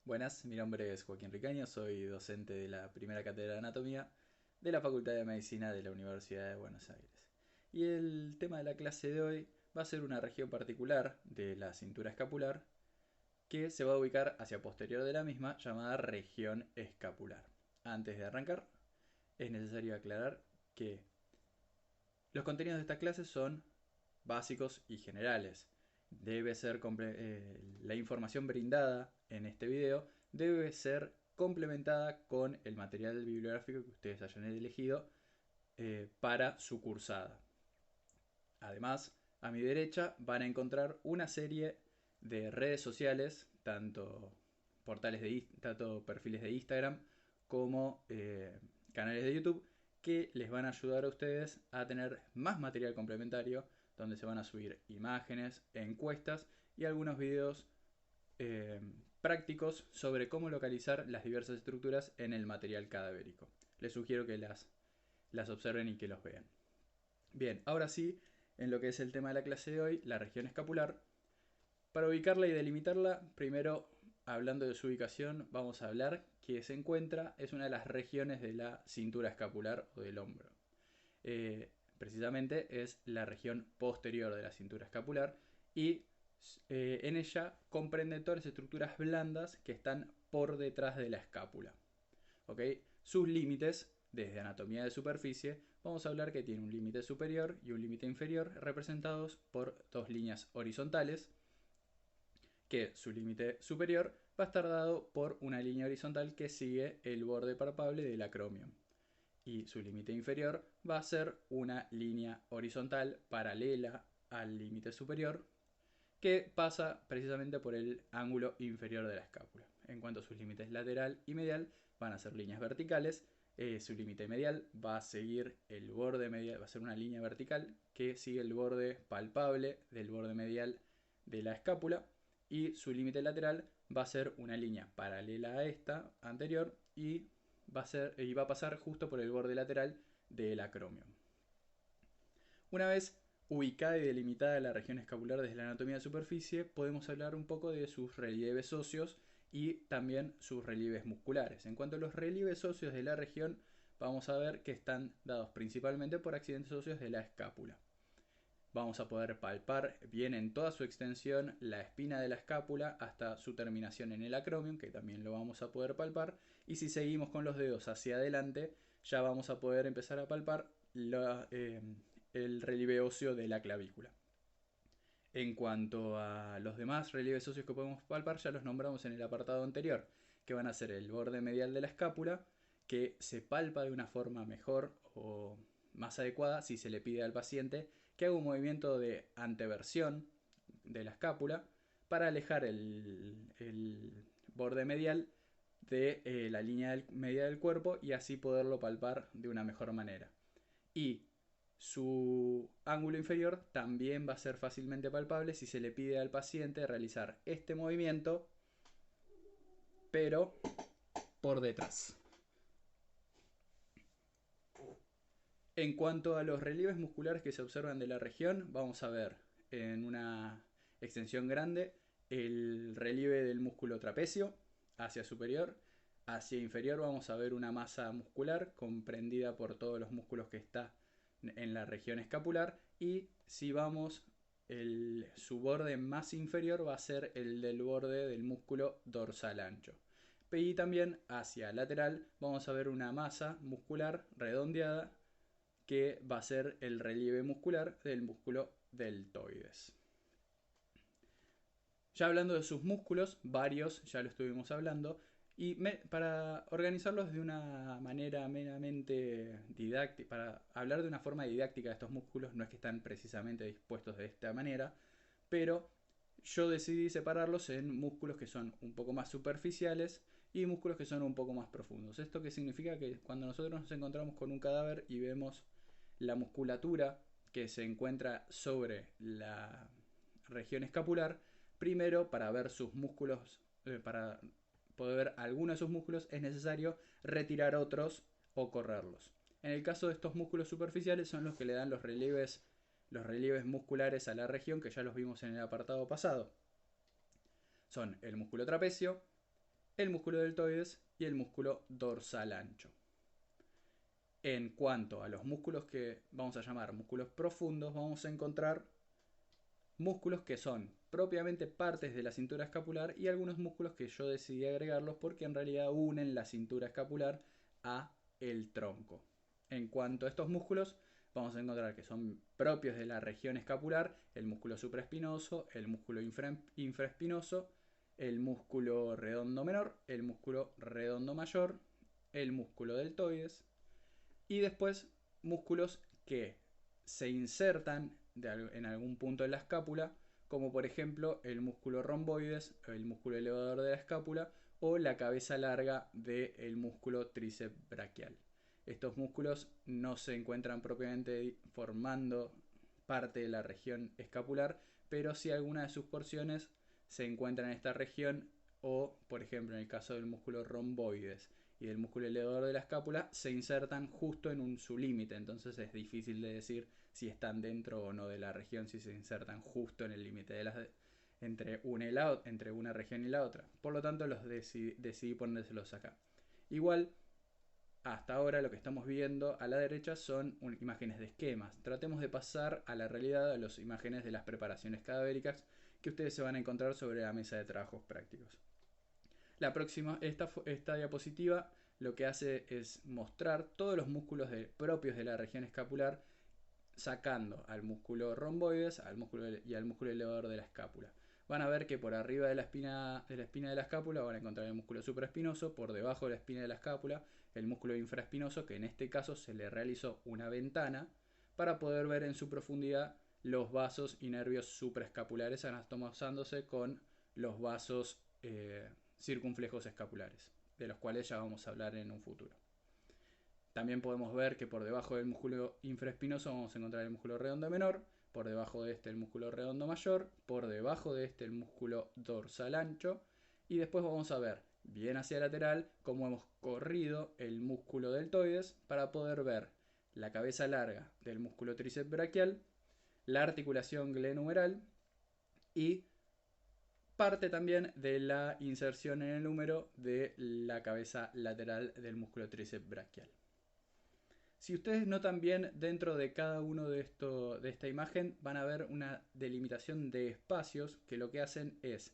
Buenas, mi nombre es Joaquín Ricaño, soy docente de la primera cátedra de Anatomía de la Facultad de Medicina de la Universidad de Buenos Aires. Y el tema de la clase de hoy va a ser una región particular de la cintura escapular que se va a ubicar hacia posterior de la misma, llamada región escapular. Antes de arrancar, es necesario aclarar que los contenidos de esta clase son básicos y generales. La información brindada en este video debe ser complementada con el material bibliográfico que ustedes hayan elegido para su cursada. Además, a mi derecha van a encontrar una serie de redes sociales, tanto perfiles de Instagram como canales de YouTube, que les van a ayudar a ustedes a tener más material complementario, donde se van a subir imágenes, encuestas y algunos videos eh, prácticos sobre cómo localizar las diversas estructuras en el material cadavérico. Les sugiero que las observen y que los vean. Bien, ahora sí, en lo que es el tema de la clase de hoy, la región escapular. Para ubicarla y delimitarla, primero, hablando de su ubicación, vamos a hablar que es una de las regiones de la cintura escapular o del hombro. Precisamente es la región posterior de la cintura escapular y en ella comprende todas las estructuras blandas que están por detrás de la escápula. ¿Ok? Sus límites, desde anatomía de superficie, vamos a hablar que tiene un límite superior y un límite inferior representados por dos líneas horizontales, que su límite superior va a estar dado por una línea horizontal que sigue el borde palpable del acromion. Y su límite inferior va a ser una línea horizontal paralela al límite superior que pasa precisamente por el ángulo inferior de la escápula. En cuanto a sus límites lateral y medial, van a ser líneas verticales. Su límite medial va a seguir el borde medial, va a ser una línea vertical que sigue el borde palpable del borde medial de la escápula. Y su límite lateral va a ser una línea paralela a esta anterior y va a pasar justo por el borde lateral del acromio. Una vez ubicada y delimitada la región escapular desde la anatomía de superficie, podemos hablar un poco de sus relieves óseos y también sus relieves musculares. En cuanto a los relieves óseos de la región, vamos a ver que están dados principalmente por accidentes óseos de la escápula. Vamos a poder palpar bien en toda su extensión la espina de la escápula hasta su terminación en el acromion, que también lo vamos a poder palpar. Y si seguimos con los dedos hacia adelante, ya vamos a poder empezar a palpar el relieve óseo de la clavícula. En cuanto a los demás relieves óseos que podemos palpar, ya los nombramos en el apartado anterior, que van a ser el borde medial de la escápula, que se palpa de una forma mejor o más adecuada si se le pide al paciente que haga un movimiento de anteversión de la escápula para alejar el borde medial de la línea media del cuerpo y así poderlo palpar de una mejor manera. Y su ángulo inferior también va a ser fácilmente palpable si se le pide al paciente realizar este movimiento, pero por detrás. En cuanto a los relieves musculares que se observan de la región, vamos a ver en una extensión grande el relieve del músculo trapecio hacia superior. Hacia inferior vamos a ver una masa muscular comprendida por todos los músculos que está en la región escapular. Y si vamos, su borde más inferior va a ser el del borde del músculo dorsal ancho. Y también hacia lateral vamos a ver una masa muscular redondeada que va a ser el relieve muscular del músculo deltoides. Ya hablando de sus músculos, varios ya lo estuvimos hablando, y para organizarlos de una manera meramente didáctica, para hablar de una forma didáctica de estos músculos, no es que están precisamente dispuestos de esta manera, pero yo decidí separarlos en músculos que son un poco más superficiales y músculos que son un poco más profundos. Esto que significa que cuando nosotros nos encontramos con un cadáver y vemos la musculatura que se encuentra sobre la región escapular, primero para ver sus músculos, para poder ver algunos de sus músculos es necesario retirar otros o correrlos. En el caso de estos músculos superficiales son los que le dan los relieves musculares a la región, que ya los vimos en el apartado pasado. Son el músculo trapecio, el músculo deltoides y el músculo dorsal ancho. En cuanto a los músculos que vamos a llamar músculos profundos, vamos a encontrar músculos que son propiamente partes de la cintura escapular y algunos músculos que yo decidí agregarlos porque en realidad unen la cintura escapular a el tronco. En cuanto a estos músculos, vamos a encontrar que son propios de la región escapular, el músculo supraespinoso, el músculo infraespinoso, el músculo redondo menor, el músculo redondo mayor, el músculo deltoides y después músculos que se insertan en algún punto de la escápula, como por ejemplo el músculo romboides, el músculo elevador de la escápula o la cabeza larga del músculo tríceps braquial. Estos músculos no se encuentran propiamente formando parte de la región escapular, pero sí algunas de sus porciones se encuentran en esta región o, por ejemplo, en el caso del músculo romboides y del músculo elevador de la escápula, se insertan justo en su límite, entonces es difícil de decir si están dentro o no de la región, si se insertan justo en el límite de entre una región y la otra. Por lo tanto, los decidí ponérselos acá. Igual, hasta ahora lo que estamos viendo a la derecha son imágenes de esquemas. Tratemos de pasar a la realidad a las imágenes de las preparaciones cadavéricas que ustedes se van a encontrar sobre la mesa de trabajos prácticos. Esta diapositiva lo que hace es mostrar todos los músculos propios de la región escapular, sacando al músculo romboides y al músculo elevador de la escápula. Van a ver que por arriba de la espina de la escápula van a encontrar el músculo supraespinoso, por debajo de la espina de la escápula el músculo infraespinoso, que en este caso se le realizó una ventana para poder ver en su profundidad los vasos y nervios supraescapulares, anastomosándose con los vasos circunflejos escapulares, de los cuales ya vamos a hablar en un futuro. También podemos ver que por debajo del músculo infraespinoso vamos a encontrar el músculo redondo menor, por debajo de este el músculo redondo mayor, por debajo de este el músculo dorsal ancho, y después vamos a ver bien hacia lateral cómo hemos corrido el músculo deltoides para poder ver la cabeza larga del músculo tríceps braquial, la articulación glenohumeral y parte también de la inserción en el húmero de la cabeza lateral del músculo tríceps braquial. Si ustedes notan bien, dentro de cada uno de esta imagen van a ver una delimitación de espacios que lo que hacen es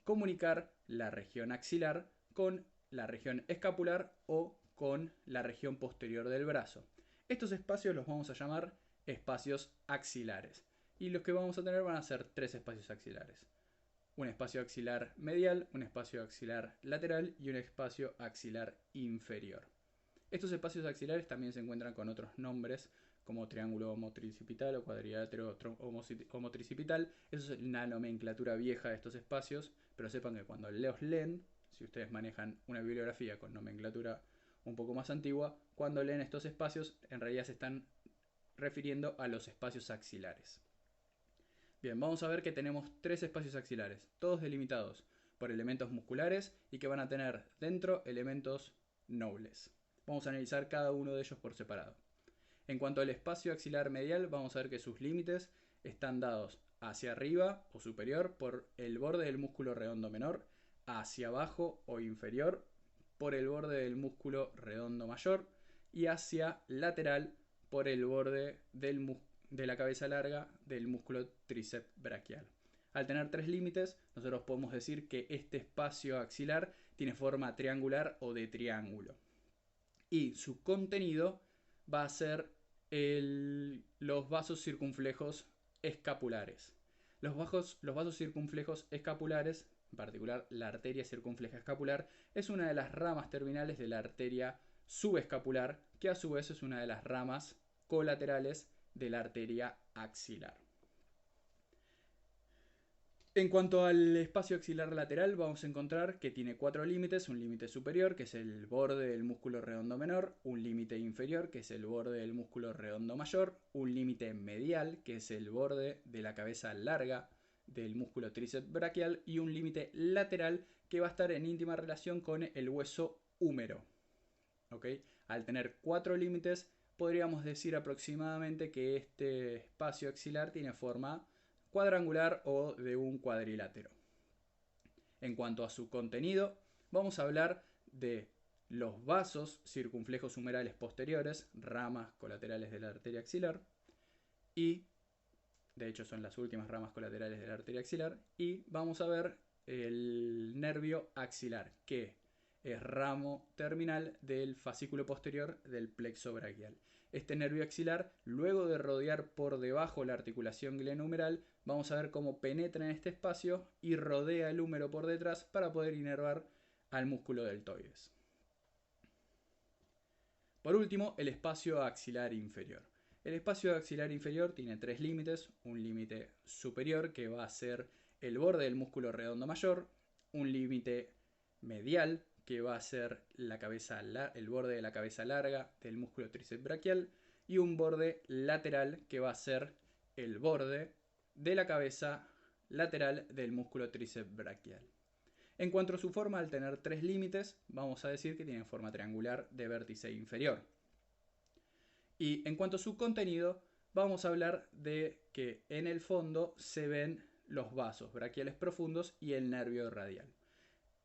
comunicar la región axilar con la región escapular o con la región posterior del brazo. Estos espacios los vamos a llamar espacios axilares. Y los que vamos a tener van a ser tres espacios axilares. Un espacio axilar medial, un espacio axilar lateral y un espacio axilar inferior. Estos espacios axilares también se encuentran con otros nombres como triángulo homotricipital o cuadrilátero homotricipital. Eso es la nomenclatura vieja de estos espacios, pero sepan que cuando los leen, si ustedes manejan una bibliografía con nomenclatura un poco más antigua, cuando leen estos espacios en realidad se están refiriendo a los espacios axilares. Bien, vamos a ver que tenemos tres espacios axilares, todos delimitados por elementos musculares y que van a tener dentro elementos nobles. Vamos a analizar cada uno de ellos por separado. En cuanto al espacio axilar medial, vamos a ver que sus límites están dados hacia arriba o superior por el borde del músculo redondo menor, hacia abajo o inferior por el borde del músculo redondo mayor y hacia lateral por el borde de la cabeza larga del músculo tríceps braquial. Al tener tres límites, nosotros podemos decir que este espacio axilar tiene forma triangular o de triángulo. Y su contenido va a ser los vasos circunflejos escapulares. Los vasos circunflejos escapulares, en particular la arteria circunfleja escapular, es una de las ramas terminales de la arteria subescapular, que a su vez es una de las ramas colaterales de la arteria axilar. En cuanto al espacio axilar lateral, vamos a encontrar que tiene cuatro límites: un límite superior, que es el borde del músculo redondo menor; un límite inferior, que es el borde del músculo redondo mayor; un límite medial, que es el borde de la cabeza larga del músculo tríceps braquial; y un límite lateral, que va a estar en íntima relación con el hueso húmero. ¿Okay? Al tener cuatro límites, podríamos decir aproximadamente que este espacio axilar tiene forma cuadrangular o de un cuadrilátero. En cuanto a su contenido, vamos a hablar de los vasos circunflejos humerales posteriores, ramas colaterales de la arteria axilar, y de hecho son las últimas ramas colaterales de la arteria axilar, y vamos a ver el nervio axilar, que es ramo terminal del fascículo posterior del plexo braquial. Este nervio axilar, luego de rodear por debajo la articulación glenohumeral, vamos a ver cómo penetra en este espacio y rodea el húmero por detrás para poder inervar al músculo deltoides. Por último, el espacio axilar inferior. El espacio axilar inferior tiene tres límites: un límite superior, que va a ser el borde del músculo redondo mayor; un límite medial, que va a ser el borde de la cabeza larga del músculo tríceps braquial; y un borde lateral, que va a ser el borde de la cabeza lateral del músculo tríceps braquial. En cuanto a su forma, al tener tres límites, vamos a decir que tiene forma triangular de vértice inferior. Y en cuanto a su contenido, vamos a hablar de que en el fondo se ven los vasos braquiales profundos y el nervio radial.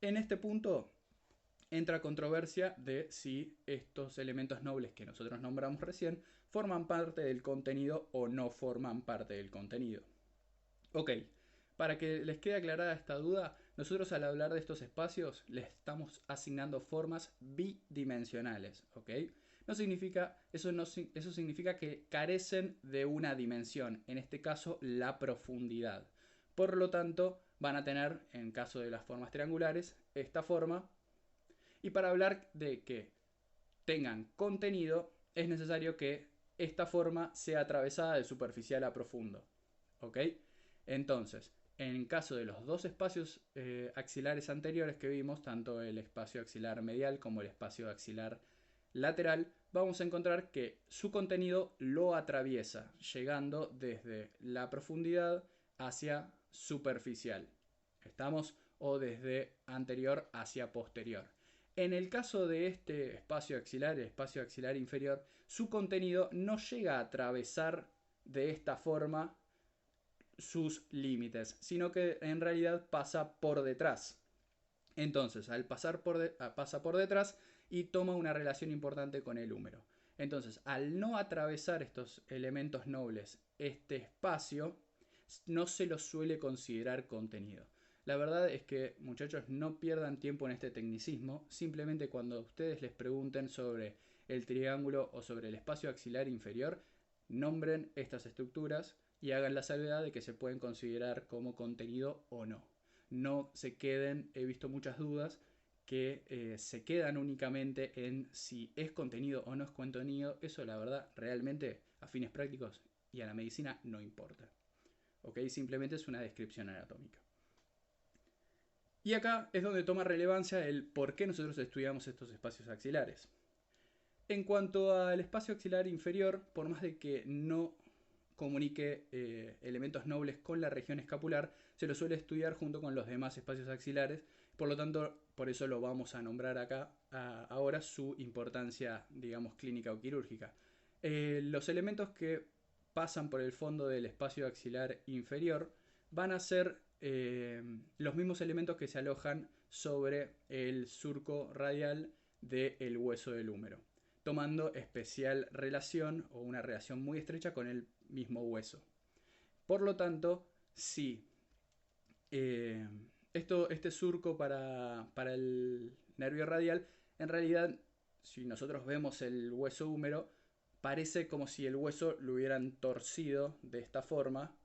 En este punto entra controversia de si estos elementos nobles que nosotros nombramos recién forman parte del contenido o no forman parte del contenido. Ok, para que les quede aclarada esta duda, nosotros al hablar de estos espacios les estamos asignando formas bidimensionales, ¿ok? Eso significa que carecen de una dimensión, en este caso la profundidad. Por lo tanto, van a tener, en caso de las formas triangulares, esta forma. Y para hablar de que tengan contenido, es necesario que esta forma sea atravesada de superficial a profundo, ¿ok? Entonces, en caso de los dos espacios axilares anteriores que vimos, tanto el espacio axilar medial como el espacio axilar lateral, vamos a encontrar que su contenido lo atraviesa, llegando desde la profundidad hacia superficial. ¿Estamos? O desde anterior hacia posterior. En el caso de este espacio axilar, el espacio axilar inferior, su contenido no llega a atravesar de esta forma sus límites, sino que en realidad pasa por detrás. Entonces, pasa por detrás y toma una relación importante con el húmero. Entonces, al no atravesar estos elementos nobles este espacio, no se lo suele considerar contenido. La verdad es que, muchachos, no pierdan tiempo en este tecnicismo. Simplemente cuando ustedes les pregunten sobre el triángulo o sobre el espacio axilar inferior, nombren estas estructuras y hagan la salvedad de que se pueden considerar como contenido o no. No se queden, he visto muchas dudas que se quedan únicamente en si es contenido o no es contenido. Eso, la verdad, realmente a fines prácticos y a la medicina no importa. ¿Ok? Simplemente es una descripción anatómica. Y acá es donde toma relevancia el por qué nosotros estudiamos estos espacios axilares. En cuanto al espacio axilar inferior, por más de que no comunique elementos nobles con la región escapular, se lo suele estudiar junto con los demás espacios axilares. Por lo tanto, por eso lo vamos a nombrar acá ahora, su importancia, digamos, clínica o quirúrgica. Los elementos que pasan por el fondo del espacio axilar inferior van a ser los mismos elementos que se alojan sobre el surco radial del hueso del húmero, tomando especial relación o una relación muy estrecha con el mismo hueso. Por lo tanto, si este surco para el nervio radial, en realidad, si nosotros vemos el hueso húmero, parece como si el hueso lo hubieran torcido de esta forma,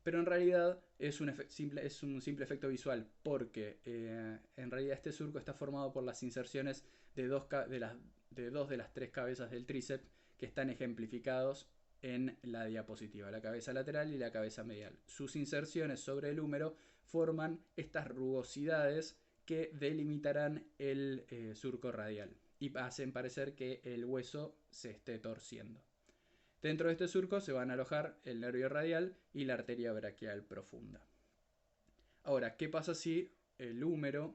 pero en realidad es un simple efecto visual, porque en realidad este surco está formado por las inserciones de dos de las tres cabezas del tríceps que están ejemplificados en la diapositiva, la cabeza lateral y la cabeza medial. Sus inserciones sobre el húmero forman estas rugosidades que delimitarán el surco radial y hacen parecer que el hueso se esté torciendo. Dentro de este surco se van a alojar el nervio radial y la arteria braquial profunda. Ahora, ¿qué pasa si el húmero,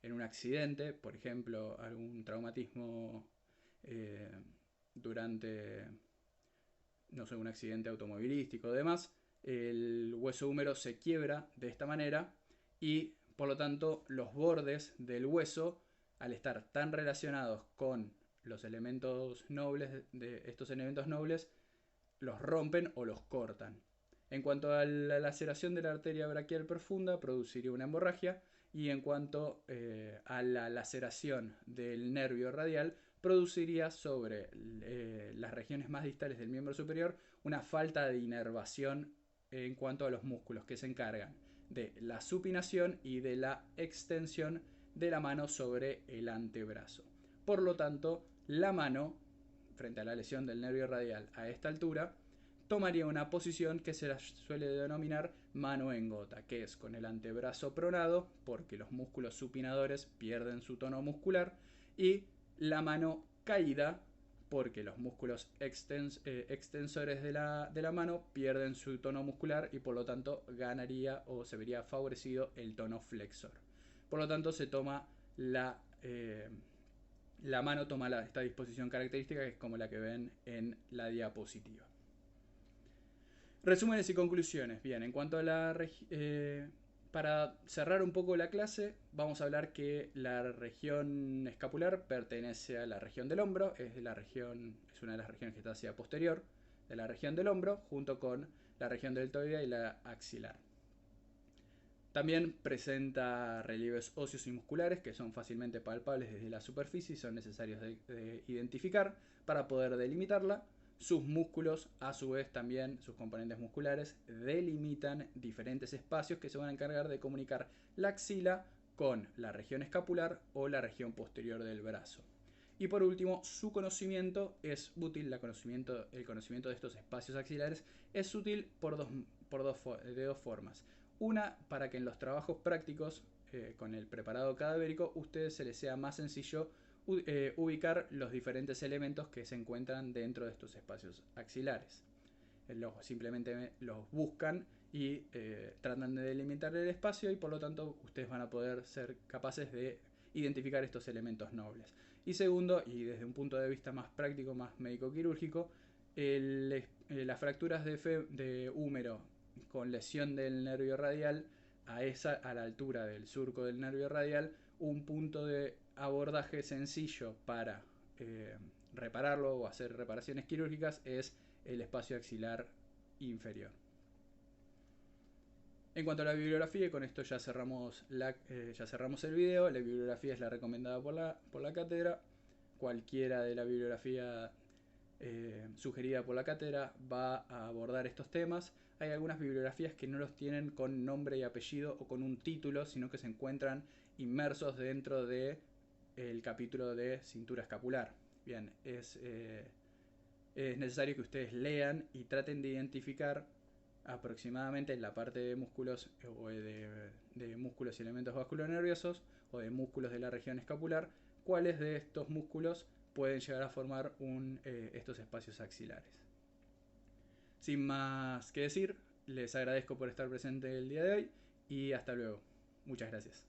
en un accidente, por ejemplo, algún traumatismo durante, no sé, un accidente automovilístico o demás, el hueso húmero se quiebra de esta manera y Por lo tanto, los bordes del hueso, al estar tan relacionados con los elementos nobles, de estos elementos nobles, los rompen o los cortan. En cuanto a la laceración de la arteria braquial profunda, produciría una hemorragia. Y en cuanto a la laceración del nervio radial, produciría sobre las regiones más distales del miembro superior una falta de inervación en cuanto a los músculos que se encargan de la supinación y de la extensión de la mano sobre el antebrazo. Por lo tanto, la mano, frente a la lesión del nervio radial a esta altura, tomaría una posición que se la suele denominar mano en gota, que es con el antebrazo pronado, porque los músculos supinadores pierden su tono muscular, y la mano caída, porque los músculos extensores de la mano pierden su tono muscular y por lo tanto ganaría o se vería favorecido el tono flexor. Por lo tanto se toma la mano toma esta disposición característica, que es como la que ven en la diapositiva. Resúmenes y conclusiones. Bien, en cuanto a para cerrar un poco la clase, vamos a hablar que la región escapular pertenece a la región del hombro, es una de las regiones que está hacia posterior de la región del hombro, junto con la región deltoidea y la axilar. También presenta relieves óseos y musculares que son fácilmente palpables desde la superficie y son necesarios de identificar para poder delimitarla. Sus músculos, a su vez también sus componentes musculares, delimitan diferentes espacios que se van a encargar de comunicar la axila con la región escapular o la región posterior del brazo. Y por último, su conocimiento es útil, el conocimiento de estos espacios axilares es útil de dos formas. Una, para que en los trabajos prácticos con el preparado cadavérico, a ustedes se les sea más sencillo ubicar los diferentes elementos que se encuentran dentro de estos espacios axilares. Simplemente los buscan y tratan de delimitar el espacio y por lo tanto ustedes van a poder ser capaces de identificar estos elementos nobles. Y segundo, y desde un punto de vista más práctico, más médico-quirúrgico, las fracturas de húmero con lesión del nervio radial a la altura del surco del nervio radial, un punto de abordaje sencillo para repararlo o hacer reparaciones quirúrgicas es el espacio axilar inferior. En cuanto a la bibliografía, y con esto ya cerramos el video, la bibliografía es la recomendada por la cátedra. Cualquiera de la bibliografía sugerida por la cátedra va a abordar estos temas. Hay algunas bibliografías que no los tienen con nombre y apellido o con un título, sino que se encuentran inmersos dentro del capítulo de cintura escapular. Bien, es necesario que ustedes lean y traten de identificar aproximadamente en la parte de músculos o de músculos y elementos vasculonerviosos o de músculos de la región escapular, cuáles de estos músculos pueden llegar a formar estos espacios axilares. Sin más que decir, les agradezco por estar presente el día de hoy y hasta luego. Muchas gracias.